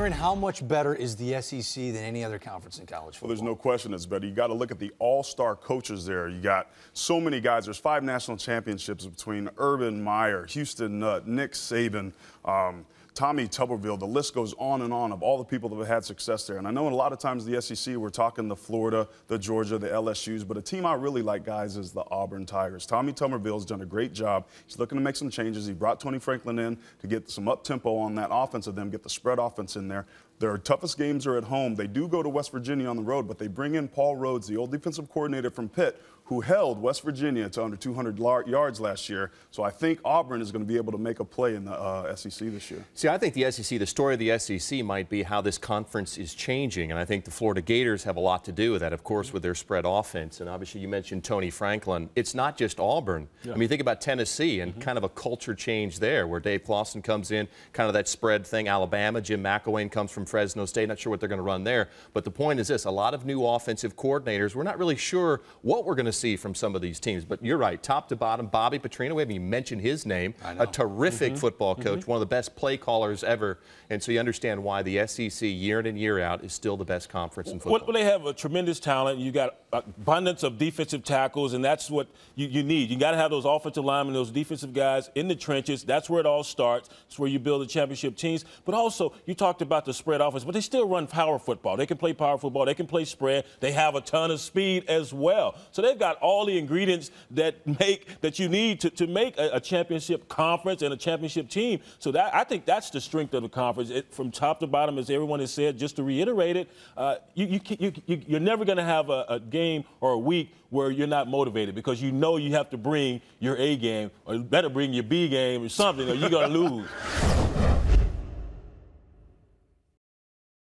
Aaron, how much better is the SEC than any other conference in college football? Well, there's no question it's better. You got to look at the all-star coaches there. You got so many guys. There's 5 national championships between Urban Meyer, Houston Nutt, Nick Saban, Tommy Tuberville. The list goes on and on of all the people that have had success there. And I know a lot of times the SEC, we're talking the Florida, the Georgia, the LSUs, but a team I really like, guys, is the Auburn Tigers. Tommy Tuberville's done a great job. He's looking to make some changes. He brought Tony Franklin in to get some up-tempo on that offense of them, get the spread offense in there. Their toughest games are at home. They do go to West Virginia on the road, but they bring in Paul Rhodes, the old defensive coordinator from Pitt, who held West Virginia to under 200 yards last year. So I think Auburn is going to be able to make a play in the SEC this year. See, I think the SEC, the story of the SEC might be how this conference is changing, and I think the Florida Gators have a lot to do with that, of course, with their spread offense. And obviously you mentioned Tony Franklin. It's not just Auburn. Yeah. I mean, think about Tennessee and kind of a culture change there where Dave Clawson comes in, kind of that spread thing. Alabama, Jim McElwain comes from Fresno State. Not sure what they're going to run there. But the point is this, a lot of new offensive coordinators. We're not really sure what we're going to see from some of these teams. But you're right, top to bottom, Bobby Petrino, we haven't even mentioned his name, a terrific football coach, one of the best play callers ever. And so you understand why the SEC year in and year out is still the best conference in football. Well, they have a tremendous talent. You got abundance of defensive tackles, and that's what you need. You got to have those offensive linemen, those defensive guys in the trenches. That's where it all starts. It's where you build the championship teams. But also, you talked about the spread offense, but they still run power football. They can play power football. They can play spread. They have a ton of speed as well. So they've got all the ingredients that you need to make a championship conference and a championship team. So that I think that's the strength of the conference. From top to bottom, as everyone has said, just to reiterate it, you're never going to have a game or a week where you're not motivated because you know you have to bring your A game or you better bring your B game or something or you're going to lose.